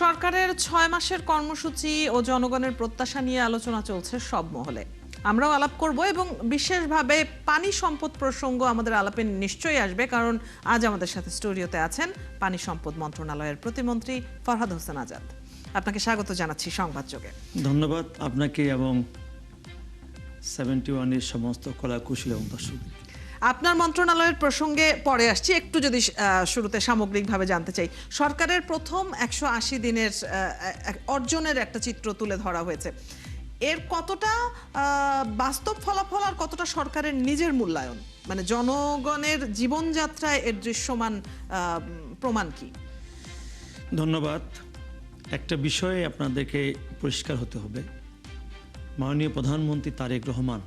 সরকারের ৬ মাসের কর্মসূচি ও জনগণের প্রত্যাশা নিয়ে আলোচনা চলছে সব মহলে। আমরাও আলাপ করব এবং বিশেষভাবে পানি সম্পদ প্রসঙ্গ আমাদের আলাপে নিশ্চয়ই আসবে, কারণ আজ আমাদের সাথে স্টুডিওতে আছেন পানি সম্পদ মন্ত্রণালয়ের প্রতিমন্ত্রী ফরহাদ হোসেন আজাদ। আপনাকে স্বাগত জানাচ্ছি সংবাদযোগে। ধন্যবাদ আপনাকে এবং 71 এর সমস্ত কলাকুশলী এবং দর্শক। আপনার মন্ত্রণালয়ের প্রসঙ্গে পরে আসছি, একটু যদি শুরুতে সামগ্রিকভাবে জানতে চাই, সরকারের প্রথম 180 দিনের অর্জনের একটা চিত্র তুলে ধরা হয়েছে। এর কতটা বাস্তব ফলাফল আর কতটা সরকারের নিজের মূল্যায়ন, মানে জনগণের জীবনযাত্রায় এর দৃশ্যমান প্রমাণ কি? ধন্যবাদ। একটা বিষয়ে আপনাদেরকে পরিষ্কার হতে হবে। মাননীয় প্রধানমন্ত্রী তারেক রহমান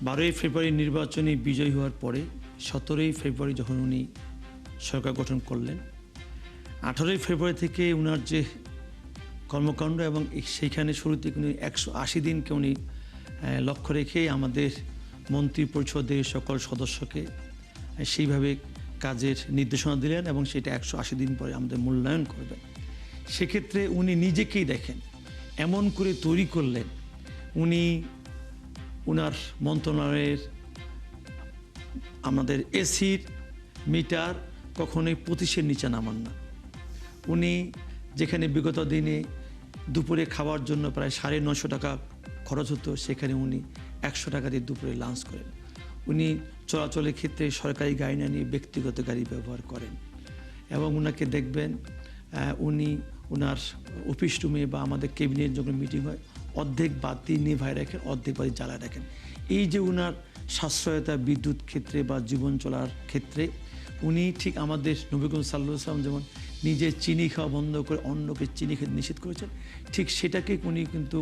12ই ফেব্রুয়ারি নির্বাচনে বিজয়ী হওয়ার পরে 17ই ফেব্রুয়ারি যখন উনি সরকার গঠন করলেন, 18ই ফেব্রুয়ারি থেকে উনার যে কর্মকাণ্ড এবং সেইখানে শুরু থেকে উনি 180 দিনকে উনি লক্ষ্য রেখে আমাদের মন্ত্রী পরিষদের সকল সদস্যকে সেইভাবে কাজের নির্দেশনা দিলেন এবং সেটা 180 দিন পরে আমাদের মূল্যায়ন করবেন। সেক্ষেত্রে উনি নিজেকেই দেখেন এমন করে তৈরি করলেন, উনি উনার মন্ত্রণালয়ের আমাদের এসির মিটার কখনোই 25-এর নিচে নামান না। উনি যেখানে বিগত দিনে দুপুরে খাওয়ার জন্য প্রায় 950 টাকা খরচ হতো, সেখানে উনি 100 টাকা দিয়ে দুপুরে লাঞ্চ করেন। উনি চলাচলের ক্ষেত্রে সরকারি গাড়ি না নিয়ে ব্যক্তিগত গাড়ি ব্যবহার করেন এবং উনাকে দেখবেন উনি ওনার অফিস রুমে বা আমাদের ক্যাবিনেট যখন মিটিং হয় অর্ধেক বাতি নিভায় রাখেন, অর্ধেক বাতি জ্বালায় রাখেন। এই যে উনার সাশ্রয়তা বিদ্যুৎ ক্ষেত্রে বা জীবন চলার ক্ষেত্রে উনি ঠিক আমাদের নবী করিম সাল্লাল্লাহু আলাইহি ওয়াসাল্লাম যেমন নিজে চিনি খাওয়া বন্ধ করে অন্যকে চিনি খেতে নিষেধ করেছেন, ঠিক সেটাকে উনি কিন্তু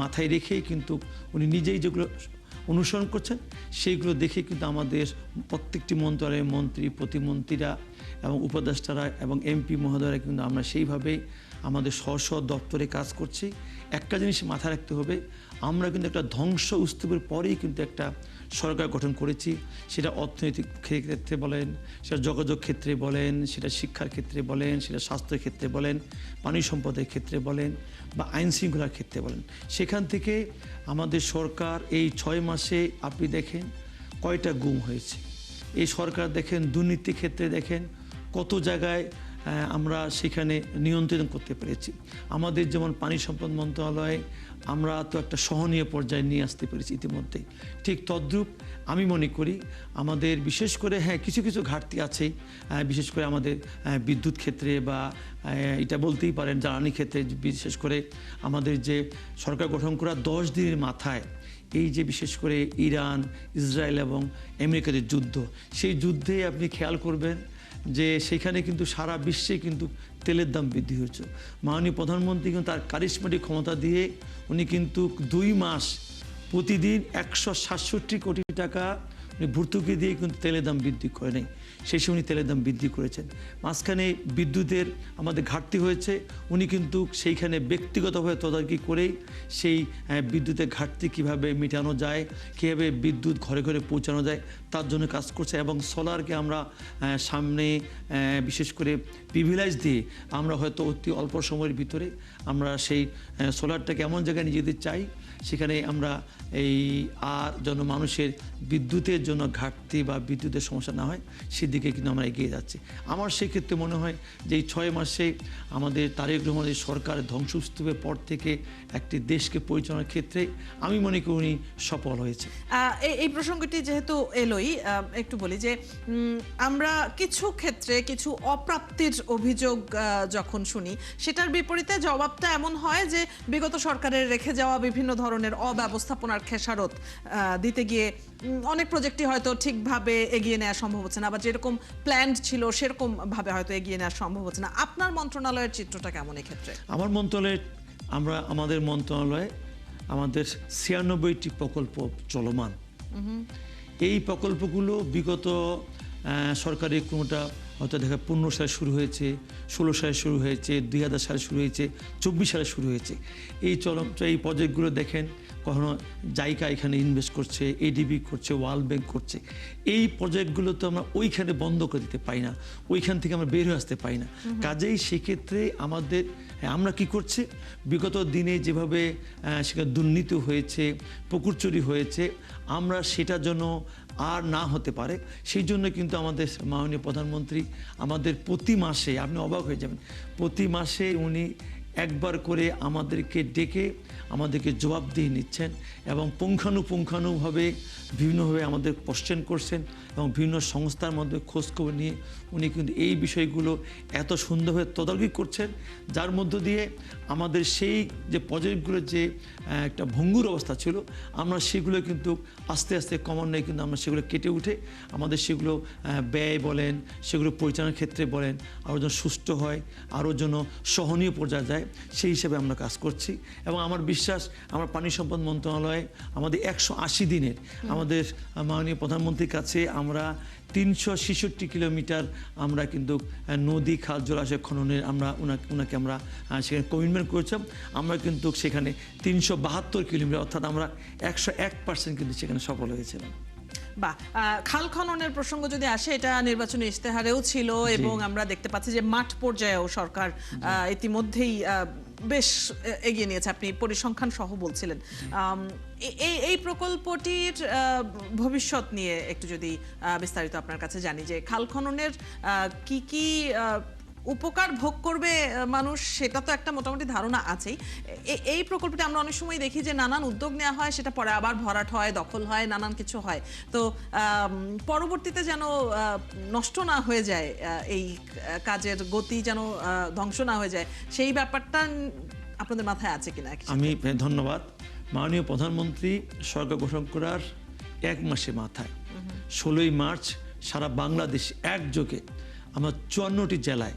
মাথায় রেখেই কিন্তু উনি নিজেই যেগুলো অনুসরণ করছেন সেইগুলো দেখে কিন্তু আমাদের প্রত্যেকটি মন্ত্রণালয়ের মন্ত্রী প্রতিমন্ত্রীরা এবং উপদেষ্টারা এবং এমপি মহোদয়রা কিন্তু আমরা সেইভাবেই আমাদের স্ব দপ্তরে কাজ করছি। একটা জিনিস মাথায় রাখতে হবে, আমরা কিন্তু একটা ধ্বংস স্তূপের পরেই কিন্তু একটা সরকার গঠন করেছি। সেটা অর্থনৈতিক ক্ষেত্রে বলেন, সেটা যোগাযোগ ক্ষেত্রে বলেন, সেটা শিক্ষার ক্ষেত্রে বলেন, সেটা স্বাস্থ্যের ক্ষেত্রে বলেন, পানি সম্পদের ক্ষেত্রে বলেন বা আইন শৃঙ্খলার ক্ষেত্রে বলেন। সেখান থেকে আমাদের সরকার এই 6 মাসে আপনি দেখেন কয়টা গুম হয়েছে। এই সরকার দেখেন দুর্নীতি ক্ষেত্রে দেখেন কত জায়গায় আমরা সেখানে নিয়ন্ত্রণ করতে পেরেছি। আমাদের যেমন পানি সম্পদ মন্ত্রণালয়ে আমরা তো একটা সহনীয় পর্যায়ে নিয়ে আসতে পেরেছি ইতিমধ্যেই। ঠিক তদ্রূপ আমি মনে করি আমাদের বিশেষ করে কিছু কিছু ঘাটতি আছে, বিশেষ করে আমাদের বিদ্যুৎ ক্ষেত্রে বা এটা বলতেই পারেন জ্বালানি ক্ষেত্রে। বিশেষ করে আমাদের যে সরকার গঠন করা 10 দিনের মাথায় এই যে বিশেষ করে ইরান, ইসরায়েল এবং আমেরিকাদের যুদ্ধ, সেই যুদ্ধে আপনি খেয়াল করবেন যে সেখানে কিন্তু সারা বিশ্বে কিন্তু তেলের দাম বৃদ্ধি হয়েছে। মাননীয় প্রধানমন্ত্রী কিন্তু তার কারিশমাটিক ক্ষমতা দিয়ে উনি কিন্তু 2 মাস প্রতিদিন 167 কোটি টাকা ভর্তুকি দিয়ে কিন্তু তেলের দাম বৃদ্ধি করে নেই, সেই সময় উনি তেলের দাম বৃদ্ধি করেছেন। মাঝখানে বিদ্যুতের আমাদের ঘাটতি হয়েছে, উনি কিন্তু সেইখানে ব্যক্তিগতভাবে তদারকি করেই সেই বিদ্যুতের ঘাটতি কীভাবে মেটানো যায়, কীভাবে বিদ্যুৎ ঘরে ঘরে পৌঁছানো যায় তার জন্য কাজ করছে। এবং সোলারকে আমরা সামনে বিশেষ করে প্রিভিলাইজ দিয়ে আমরা হয়তো অতি অল্প সময়ের ভিতরে আমরা সেই সোলারটাকে এমন জায়গায় নিয়ে যেতে চাই সেখানে আমরা এই আর যেন মানুষের বিদ্যুতের জন্য ঘাটতি বা বিদ্যুতের সমস্যা না হয় সেদিকে কিন্তু আমরা এগিয়ে যাচ্ছি। আমার সেক্ষেত্রে মনে হয় যে এই 6 মাসে আমাদের তারেক রহমানের সরকার ধ্বংসস্তূপের পর থেকে একটি দেশকে পরিচালনার ক্ষেত্রে আমি মনে করি উনি সফল হয়েছে। এই প্রসঙ্গটি যেহেতু এলোই, একটু বলি যে আমরা কিছু ক্ষেত্রে কিছু অপ্রাপ্তির অভিযোগ যখন শুনি, সেটার বিপরীতে জবাবটা এমন হয় যে বিগত সরকারের রেখে যাওয়া বিভিন্ন ধরনের অব্যবস্থাপনার খেসারত দিতে গিয়ে অনেক প্রজেক্টই হয়তো ঠিকভাবে এগিয়ে নেওয়া সম্ভব হচ্ছে না, বা যেরকম প্ল্যান্ড ছিল সেরকম ভাবে হয়তো এগিয়ে নেওয়া সম্ভব হচ্ছে না। আপনার মন্ত্রণালয়ের চিত্রটা কেমন এক্ষেত্রে? আমার মন্ত্রণালয়ে আমাদের মন্ত্রণালয়ে আমাদের 96টি প্রকল্প চলমান। এই প্রকল্পগুলো বিগত সরকারি কোনোটা হয়তো 15 সালে শুরু হয়েছে, 16 সালে শুরু হয়েছে, 2000 সালে শুরু হয়েছে, 24 সালে শুরু হয়েছে। এই প্রজেক্টগুলো দেখেন কখনো জাইকা এখানে ইনভেস্ট করছে, এডিবি করছে, ওয়ার্ল্ড ব্যাংক করছে। এই প্রজেক্টগুলো তো আমরা ওইখানে বন্ধ করে দিতে পারি না, ওইখান থেকে আমরা বের হয়ে আসতে পারি না। কাজেই সেক্ষেত্রে আমাদের আমরা কি করছি, বিগত দিনে যেভাবে সেখানে দুর্নীতি হয়েছে, পুকুর চুরি হয়েছে, আমরা সেটা যেন আর না হতে পারে সেই জন্য কিন্তু আমাদের মাননীয় প্রধানমন্ত্রী আমাদের প্রতি মাসে, আপনি অবাক হয়ে যাবেন, প্রতি মাসে উনি একবার করে আমাদেরকে ডেকে আমাদেরকে জবাবদিহি নিচ্ছেন এবং পুঙ্খানুপুঙ্খানুভাবে বিভিন্নভাবে আমাদের কোশ্চেন করছেন এবং বিভিন্ন সংস্থার মধ্যে খোঁজখবর নিয়ে উনি কিন্তু এই বিষয়গুলো এত সুন্দরভাবে তদারকি করছেন, যার মধ্য দিয়ে আমাদের সেই যে প্রজেক্টগুলোর যে একটা ভঙ্গুর অবস্থা ছিল আমরা সেগুলো কিন্তু আস্তে আস্তে ক্রমান্বয়ে কিন্তু আমরা সেগুলো কেটে উঠে আমাদের সেগুলো ব্যয় বলেন, সেগুলো পরিচালনার ক্ষেত্রে বলেন, আরও যেন সুষ্ঠু হয়, আরও যেন সহনীয় পর্যায়ে যায়, সেই হিসেবে আমরা কাজ করছি। এবং আমার বিশ্বাস আমার পানি সম্পদ মন্ত্রণালয়ে আমাদের 180 দিনের আমাদের মাননীয় প্রধানমন্ত্রীর কাছে আমরা 366 কিলোমিটার আমরা কিন্তু নদী, খাল, জলাশয় খননের আমরা ওনাকে আমরা সেখানে কমিটমেন্ট করেছিলাম। আমরা কিন্তু সেখানে 372 কিলোমিটার অর্থাৎ আমরা 101% কিন্তু সেখানে সফল হয়েছিলাম। বা খাল খননের প্রসঙ্গ যদি আসে, এটা নির্বাচনী ইশতেহারেও ছিল এবং আমরা দেখতে পাচ্ছি যে মাঠ পর্যায়েও সরকার ইতিমধ্যেই বেশ এগিয়ে নিয়েছে। আপনি পরিসংখ্যান সহ বলছিলেন। এই প্রকল্পটির ভবিষ্যৎ নিয়ে একটু যদি বিস্তারিত আপনার কাছে জানি, যে খাল খননের কি কি উপকার ভোগ করবে মানুষ, সেটা তো একটা মোটামুটি ধারণা আছেই। এই প্রকল্পটি আমরা অনেক সময় দেখি যে নানান উদ্যোগ নেওয়া হয়, সেটা পরে আবার ভরাট হয়, দখল হয়, নানান কিছু হয়। তো পরবর্তীতে যেন নষ্ট না হয়ে যায়, এই কাজের গতি যেন ধ্বংস না হয়ে যায়, সেই ব্যাপারটা আপনাদের মাথায় আছে কিনা? আমি ধন্যবাদ। মাননীয় প্রধানমন্ত্রী সরকার গঠন করার 1 মাসে মাথায় 16ই মার্চ সারা বাংলাদেশ একযোগে আমরা 54টি জেলায়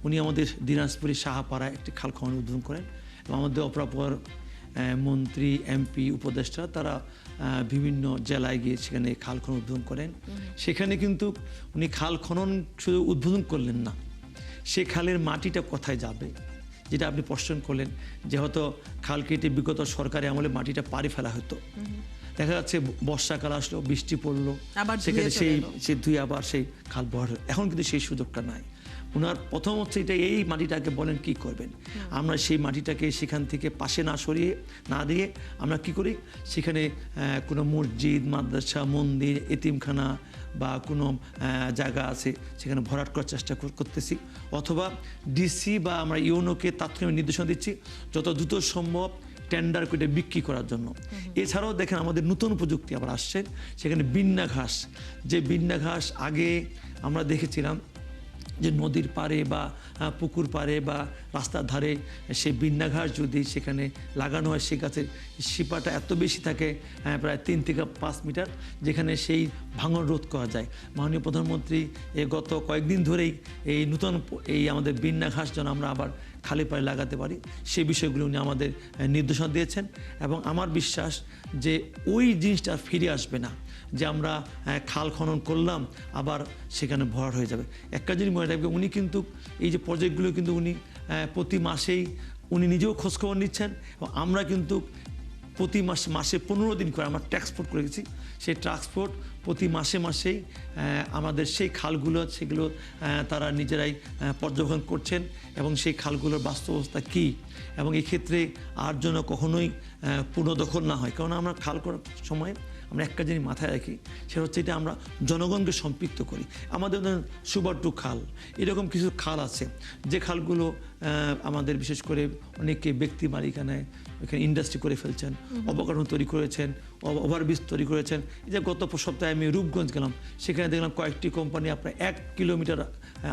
উনি আমাদের দিনাজপুরের সাহাপাড়ায় একটি খাল খনন উদ্বোধন করেন এবং আমাদের অপরাপর মন্ত্রী, এমপি, উপদেষ্টা তারা বিভিন্ন জেলায় গিয়ে সেখানে খাল খনন উদ্বোধন করেন। সেখানে কিন্তু উনি খাল খনন শুধু উদ্বোধন করলেন না, সে খালের মাটিটা কোথায় যাবে, যেটা আপনি প্রশ্ন করলেন, যে হয়তো খাল কেটে বিগত সরকারের আমলে মাটিটা পাড়ি ফেলা হতো, দেখা যাচ্ছে বর্ষাকাল আসলো, বৃষ্টি পড়লো, সেখানে সেই ধুয়ে আবার সেই খাল ভর। এখন কিন্তু সেই সুযোগটা নাই। ওনার প্রথম হচ্ছে এটা, এই মাটিটাকে বলেন কি করবেন, আমরা সেই মাটিটাকে সেখান থেকে পাশে না সরিয়ে না দিয়ে আমরা কি করি, সেখানে কোনো মসজিদ, মাদ্রাসা, মন্দির, এতিমখানা বা কোনো জায়গা আছে সেখানে ভরাট করার চেষ্টা করতেছি, অথবা ডিসি বা আমরা ইউনোকে তাৎক্ষণিক নির্দেশনা দিচ্ছি যত দ্রুত সম্ভব টেন্ডার করে বিক্রি করার জন্য। এছাড়াও দেখেন আমাদের নতুন প্রযুক্তি আবার আসছে, সেখানে বিন্যা ঘাস, যে বিন্যা ঘাস আগে আমরা দেখেছিলাম যে নদীর পাড়ে বা পুকুর পাড়ে বা রাস্তার ধারে সেই বিন্যা ঘাস যদি সেখানে লাগানো হয়, সে গাছের শিপাটা এত বেশি থাকে, প্রায় 3 থেকে 5 মিটার, যেখানে সেই ভাঙন রোধ করা যায়। মাননীয় প্রধানমন্ত্রী গত কয়েকদিন ধরেই এই নতুন এই আমাদের বিন্যা ঘাস যেন আমরা আবার খালি পায়ে লাগাতে পারি, সেই বিষয়গুলো উনি আমাদের নির্দেশনা দিয়েছেন। এবং আমার বিশ্বাস যে ওই জিনিসটা ফিরে আসবে না, যে আমরা খাল খনন করলাম আবার সেখানে ভরাট হয়ে যাবে। একটা জিনিস মনে রাখবে, উনি কিন্তু এই যে প্রজেক্টগুলো কিন্তু উনি প্রতি মাসেই উনি নিজেও খোঁজখবর নিচ্ছেন এবং আমরা কিন্তু প্রতি মাসে 15 দিন করে আমরা ট্রান্সপোর্ট করে গেছি। সেই ট্রান্সপোর্ট প্রতি মাসেই আমাদের সেই খালগুলো সেগুলো তারা নিজেরাই পর্যবেক্ষণ করছেন এবং সেই খালগুলোর বাস্তব অবস্থা কী, এবং এক্ষেত্রে আর যেন কখনোই পুনর্দখল না হয়। কারণ আমরা খাল করার সময় আমরা একটা জিনিস মাথায় রাখি, সেটা হচ্ছে এটা আমরা জনগণকে সম্পৃক্ত করি। আমাদের সুবাট্টু খাল, এরকম কিছু খাল আছে যে খালগুলো আমাদের বিশেষ করে অনেকে ব্যক্তি মালিকানায় এখানে ইন্ডাস্ট্রি করে ফেলছেন, অবকাঠামো তৈরি করেছেন, ওভারব্রিজ তৈরি করেছেন। এই যে গত সপ্তাহে আমি রূপগঞ্জ গেলাম, সেখানে দেখলাম কয়েকটি কোম্পানি আপনার 1 কিলোমিটার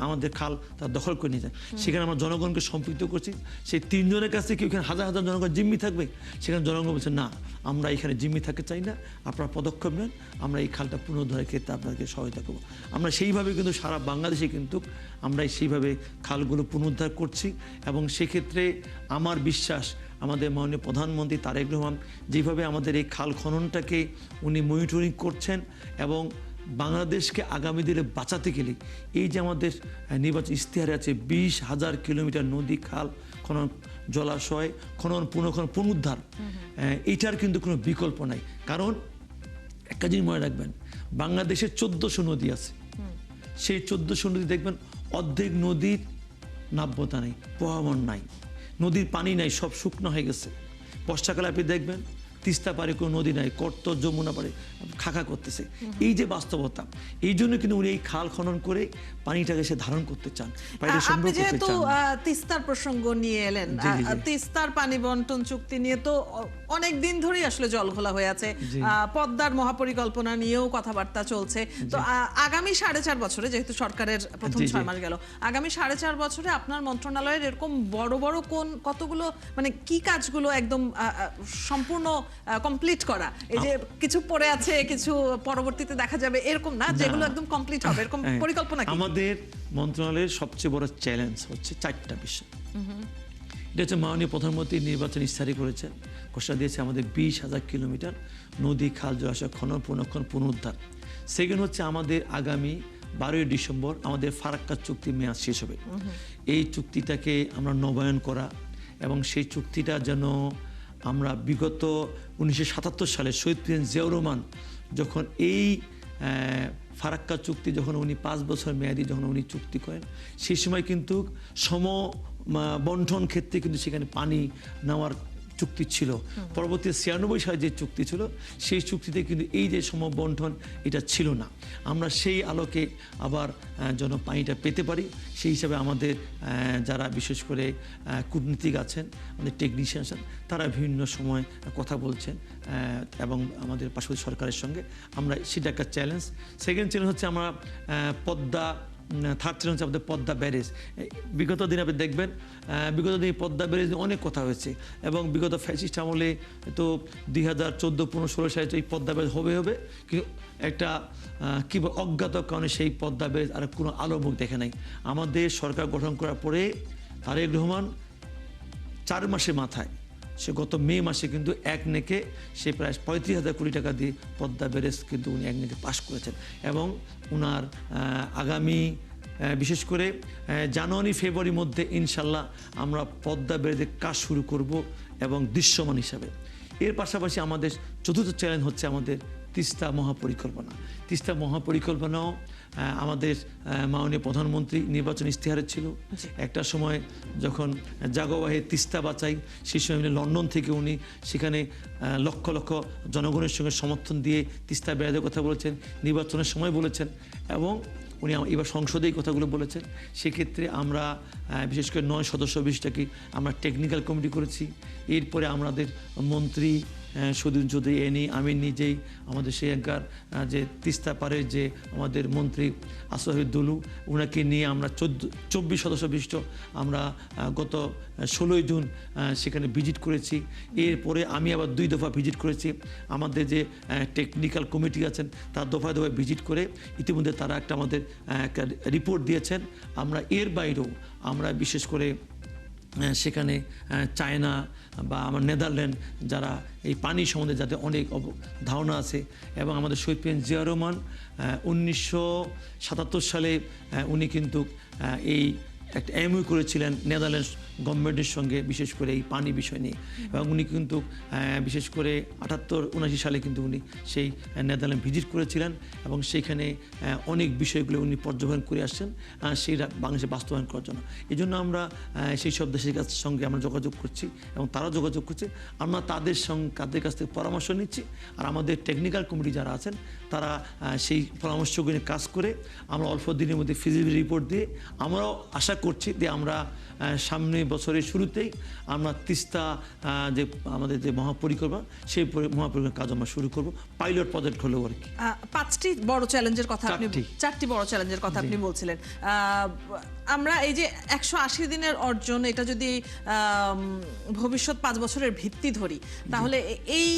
আমাদের খাল তার দখল করে নিয়ে যায়। সেখানে আমরা জনগণকে সম্পৃক্ত করছি। সেই 3 জনের কাছে কি ওখানে হাজার হাজার জনগণ জিম্মি থাকবে? সেখানে জনগণ বলছে না, আমরা এখানে জিম্মি থাকতে চাই না, আপনারা পদক্ষেপ নেন, আমরা এই খালটা পুনরুদ্ধারের ক্ষেত্রে আপনাকে সহায়তা করবো। আমরা সেইভাবে কিন্তু সারা বাংলাদেশে কিন্তু আমরা সেইভাবে খালগুলো পুনরুদ্ধার করছি। এবং সেক্ষেত্রে আমার বিশ্বাস আমাদের মাননীয় প্রধানমন্ত্রী তারেক রহমান যেভাবে আমাদের এই খাল খননটাকে উনি মনিটরিং করছেন এবং বাংলাদেশকে আগামী দিনে বাঁচাতে গেলে এই যে আমাদের নির্বাচন ইশতেহারে আছে 20,000 কিলোমিটার নদী খাল খনন জলাশয় খনন পুনরুদ্ধার এইটার কিন্তু কোনো বিকল্প নাই। কারণ একটা জিনিস মনে রাখবেন, বাংলাদেশে 1400 নদী আছে, সেই 1400 নদী দেখবেন অর্ধেক নদীর নাব্যতা নেই, প্রবাহমান নাই, নদীর পানি নাই, সব শুকনো হয়ে গেছে। বর্ষাকালে আপনি দেখবেন তিস্তা পারে কোনো নদী নাই, কর্ত যমুনা পারে খাখা করতেছে। এই যে বাস্তবতা, এই জন্য কিন্তু উনি এই খাল খনন করে পানিটাকে সে ধারণ করতে চান, পানিটা আপনি সংগ্রহ করতে যেহেতু চান। তিস্তার প্রসঙ্গ নিয়ে এলেন, জি, জি, জি। তিস্তার পানি বন্টন চুক্তি নিয়ে তো অনেক দিন ধরেই আসলে জলঘোলা হয়ে আছে। পদ্মার মহাপরিকল্পনা নিয়েও কথাবার্তা চলছে। তো আগামী 4.5 বছরে, যেহেতু সরকারের প্রথম জি, জি। 6 মাস গেল, আগামী 4.5 বছরে আপনার মন্ত্রণালয়ের এরকম বড় বড় কতগুলো, মানে কি কাজগুলো একদম সম্পূর্ণ কমপ্লিট করা, এই যে কিছু পড়ে আছে, কিছু পরবর্তীতে দেখা যাবে, এরকম না, যেগুলো একদম কমপ্লিট হবে, এরকম পরিকল্পনা কি? আমাদের মন্ত্রণালয়ের সবচেয়ে বড় চ্যালেঞ্জ হচ্ছে 4টা বিষয়। এটা হচ্ছে মাননীয় প্রধানমন্ত্রী নির্বাচন ইস্তারি করেছেন, ঘোষণা দিয়েছে আমাদের 20,000 কিলোমিটার নদী, খাল, জলাশয় খনন পুনরুদ্ধার। সেকেন্ড হচ্ছে আমাদের আগামী 12ই ডিসেম্বর আমাদের ফারাক্কা চুক্তি মেয়াদ শেষ হবে। এই চুক্তিটাকে আমরা নবায়ন করা, এবং সেই চুক্তিটা যেন আমরা বিগত 1977 সালে শহীদ প্রেসিডেন্ট জিয়াউর রহমান যখন এই ফারাক্কা চুক্তি যখন উনি 5 বছর মেয়াদি যখন উনি চুক্তি করেন, সেই সময় কিন্তু বন্টন ক্ষেত্রে কিন্তু সেখানে পানি নেওয়ার চুক্তি ছিল। পরবর্তী 96 সালে যে চুক্তি ছিল, সেই চুক্তিতে কিন্তু এই যে সমবন্টন এটা ছিল না। আমরা সেই আলোকে আবার যেন পানিটা পেতে পারি, সেই হিসাবে আমাদের যারা বিশেষ করে কূটনীতিক আছেন, আমাদের টেকনিশিয়ান আছেন, তারা বিভিন্ন সময় কথা বলছেন, এবং আমাদের পাশাপাশি সরকারের সঙ্গে আমরা, সেটা একটা চ্যালেঞ্জ। সেকেন্ড চ্যালেঞ্জ হচ্ছে আমরা পদ্মা, থার্ড চ্যালেঞ্জ হচ্ছে আমাদের পদ্মা ব্যারেজ। বিগত দিনে আপনি দেখবেন, বিগত দিনে পদ্মা ব্যারেজ নিয়ে অনেক কথা হয়েছে, এবং বিগত ফ্যাসিস্ট আমলে তো 2014, 15, 16 সালে এই পদ্মা ব্যারেজ হবে, কিন্তু একটা কি অজ্ঞাত কারণে সেই পদ্মা ব্যারেজ আর কোনো আলো মুখ দেখে নাই। আমাদের সরকার গঠন করার পরে তারেক রহমান 4 মাসের মাথায়, সে গত মে মাসে কিন্তু এক নেকে সে প্রায় 35,000 কোটি টাকা দিয়ে পদ্মা ব্যারেজ কিন্তু উনি এক নেকে পাশ করেছেন, এবং উনার আগামী বিশেষ করে জানুয়ারি ফেব্রুয়ারির মধ্যে ইনশাল্লাহ আমরা পদ্মা ব্যারেজের কাজ শুরু করব, এবং দৃশ্যমান হিসাবে। এর পাশাপাশি আমাদের চতুর্থ চ্যালেঞ্জ হচ্ছে আমাদের তিস্তা মহাপরিকল্পনা। তিস্তা মহাপরিকল্পনাও আমাদের মাননীয় প্রধানমন্ত্রী নির্বাচন ইশতেহারে ছিল। একটা সময় যখন জাগোবাহে তিস্তা বাঁচাই, সেই সময় লন্ডন থেকে উনি সেখানে লক্ষ লক্ষ জনগণের সঙ্গে সমর্থন দিয়ে তিস্তা ব্যারেজের কথা বলেছেন, নির্বাচনের সময় বলেছেন, এবং উনি এবার সংসদে এই কথাগুলো বলেছেন। সেক্ষেত্রে আমরা বিশেষ করে 9 সদস্য বিশিষ্টকে আমরা টেকনিক্যাল কমিটি করেছি। এরপরে আমাদের মন্ত্রী সুদিন চৌধুরী এনি, আমি নিজেই, আমাদের শ্রীলঙ্কার যে তিস্তা পারের যে আমাদের মন্ত্রী আসহিদুলু, ওনাকে নিয়ে আমরা 24 সদস্য বিশিষ্ট আমরা গত 16ই জুন সেখানে ভিজিট করেছি। এরপরে আমি আবার 2 দফা ভিজিট করেছি। আমাদের যে টেকনিক্যাল কমিটি আছেন তার দফায় দফায় ভিজিট করে ইতিমধ্যে তারা একটা আমাদের একটা রিপোর্ট দিয়েছেন। আমরা এর বাইরেও আমরা বিশেষ করে সেখানে চায়না বা আমার নেদারল্যান্ড, যারা এই পানি সম্বন্ধে যাতে অনেক ধারণা আছে, এবং আমাদের শহীদ প্রেসিডেন্ট জিয়াউর রহমান 1977 সালে উনি কিন্তু এই একটা এমইউ করেছিলেন নেদারল্যান্ডস গভর্নমেন্টের সঙ্গে, বিশেষ করে এই পানি বিষয় নিয়ে, এবং উনি কিন্তু বিশেষ করে 78-79 সালে কিন্তু উনি সেই নেদারল্যান্ড ভিজিট করেছিলেন, এবং সেইখানে অনেক বিষয়গুলো উনি পর্যবেক্ষণ করে আসছেন সেইটা বাংলাদেশে বাস্তবায়ন করার জন্য। এই জন্য আমরা সেই সব দেশের সঙ্গে আমরা যোগাযোগ করছি, এবং তারাও যোগাযোগ করছে। আমরা তাদের কাছ থেকে পরামর্শ নিচ্ছি, আর আমাদের টেকনিক্যাল কমিটি যারা আছেন তারা সেই পরামর্শগুলো নিয়ে কাজ করে আমরা অল্প দিনের মধ্যে ফিজিবিলিটি রিপোর্ট দিয়ে আমরাও আশা করছি যে আমরা সামনে বছরের শুরুতেই আমরা তিস্তা যে আমাদের যে মহাপরিকল্পনা, সেই মহাপরিকল্পনার কাজ আমরা শুরু করব, পাইলট প্রজেক্ট হলেও আর কি। 5টি বড় চ্যালেঞ্জের কথা আপনি, 4টি বড় চ্যালেঞ্জের কথা আপনি বলছিলেন। আমরা এই যে 180 দিনের অর্জন, এটা যদি ভবিষ্যৎ 5 বছরের ভিত্তি ধরি, তাহলে এই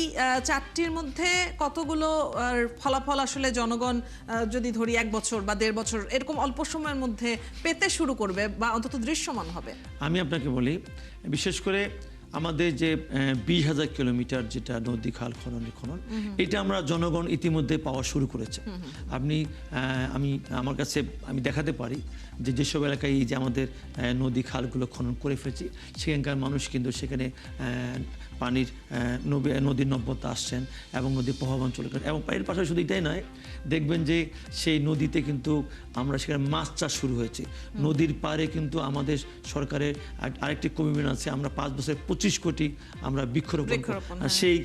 4টির মধ্যে কতগুলো ফলাফল আসলে জনগণ যদি ধরি 1 বছর বা 1.5 বছর এরকম অল্প সময়ের মধ্যে পেতে শুরু করবে, বা অন্তত দৃশ্যমান হবে? আমি আপনাকে বলি, বিশেষ করে আমাদের যে 20,000 কিলোমিটার যেটা নদী, খাল, খনন, এটা আমরা জনগণ ইতিমধ্যে পাওয়া শুরু করেছে। আমি আমার কাছে আমি দেখাতে পারি যেসব এলাকায় এই যে আমাদের নদী খালগুলো খনন করে ফেলেছি, সেখানকার মানুষ কিন্তু সেখানে পানির নদীর নব্যতা আসছেন এবং নদীর প্রভাবান চলে গেছে। এবং এর পাশাপাশি শুধু এটাই নয়, দেখবেন যে সেই নদীতে কিন্তু আমরা সেখানে মাছ চাষ শুরু হয়েছে। নদীর পাড়ে কিন্তু আমাদের সরকারের আরেকটি কমিটমেন্ট আছে, আমরা 5 বছরে 25 কোটি আমরা বৃক্ষরোপণ, সেই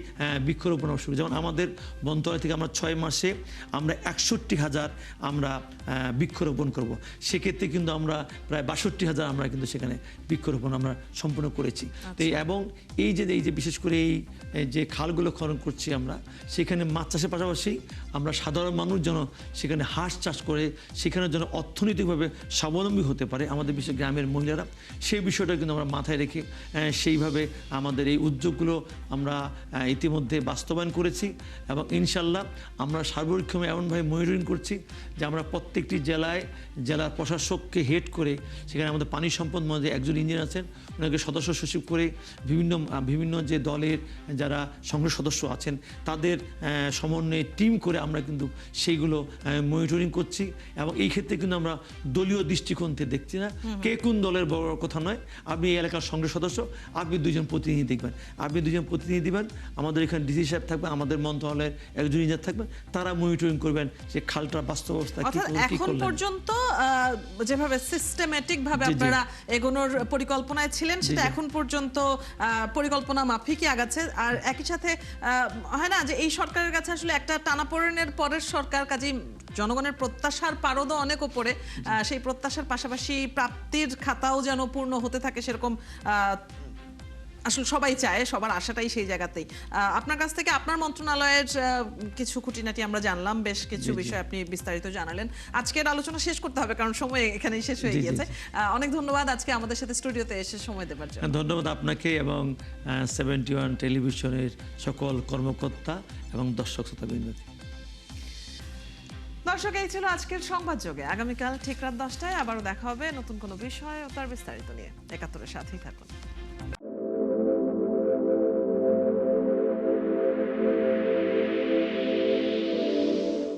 বৃক্ষরোপণ শুরু। যেমন আমাদের মন্ত্রণালয় থেকে আমরা 6 মাসে আমরা 61,000 আমরা বৃক্ষরোপণ করব। সেক্ষেত্রে কিন্তু আমরা প্রায় 62,000 আমরা কিন্তু সেখানে বৃক্ষরোপণ আমরা সম্পূর্ণ করেছি। তো এবং এই যে বিশেষ করে এই যে খালগুলো খনন করছি আমরা, সেখানে মাছ চাষের পাশাপাশি আমরা সাধারণ মানুষ যেন সেখানে হাঁস চাষ করে সেখানে যেন অর্থনৈতিকভাবে স্বাবলম্বী হতে পারে আমাদের বিশেষ গ্রামের মহিলারা, সেই বিষয়টা কিন্তু আমরা মাথায় রেখে সেইভাবে আমাদের এই উদ্যোগগুলো আমরা ইতিমধ্যে বাস্তবায়ন করেছি। এবং ইনশাল্লাহ আমরা সার্বক্ষমে এমনভাবে মনিটরিং করছি যে আমরা প্রত্যেকটি জেলার প্রশাসককে হেড করে সেখানে আমাদের পানি সম্পদ মন্ত্রী একজন ইঞ্জিনিয়ার আছেন, ওনাকে সদস্য সচিব করে বিভিন্ন যে দলের যারা সংসদ সদস্য আছেন তাদের সমন্বয়ে টিম করে আমরা কিন্তু সেইগুলো মনিটরিং করছি। এবং এই ক্ষেত্রে কিন্তু আমরা দলীয় দৃষ্টিকোণ থেকে দেখছি না, কে কোন দলের বড় কথা নয়। আপনি এই এলাকার সংসদ সদস্য, আপনি 2 জন প্রতিনিধি দেখবেন, আপনি 2 জন প্রতিনিধি দিবেন, আমাদের এখানে ডিসি সাহেব থাকবে, আমাদের মন্ত্রণালয়ের একজন ইঞ্জিনিয়ার থাকবে, তারা মনিটরিং করবেন যে খালটার বাস্তব অবস্থা কি এখন পর্যন্ত যেভাবে সিস্টেমেটিক ভাবে আপনারা এগোনোর পরিকল্পনায় ছিলেন, সেটা এখন পর্যন্ত পরিকল্পনা মাফিকই আগাচ্ছে। আর একই সাথে হয় না যে এই সরকারের কাছে আসলে একটা টানাপোড়েনের পরের সরকার, কাজেই জনগণের প্রত্যাশার পারদও অনেক উপরে, সেই প্রত্যাশার পাশাপাশি প্রাপ্তির খাতাও যেন পূর্ণ হতে থাকে, সেরকম আসলে সবাই চায়, সবার আশাটাই সেই জায়গাতেই। আপনার কাছ থেকে আপনার মন্ত্রণালয়ের কিছু খুঁটিনাটি আমরা জানলাম, বেশ কিছু বিষয় আপনি বিস্তারিত জানালেন। আজকের আলোচনা শেষ করতে হবে কারণ সময় এখানেই শেষ হয়ে গিয়েছে। অনেক ধন্যবাদ আজকে আমাদের সাথে স্টুডিওতে এসে সময় দেওয়ার জন্য। ধন্যবাদ আপনাকে এবং 71 টেলিভিশনের সকল কর্মকর্তা এবং দর্শক শ্রোতাবৃন্দকে। দর্শক, এই ছিল আজকের সংবাদযোগে। আগামীকাল ঠিক রাত 10টায় আবারও দেখা হবে নতুন কোনো বিষয় ও তার বিস্তারিত নিয়ে। 71-এর সাথেই থাকুন।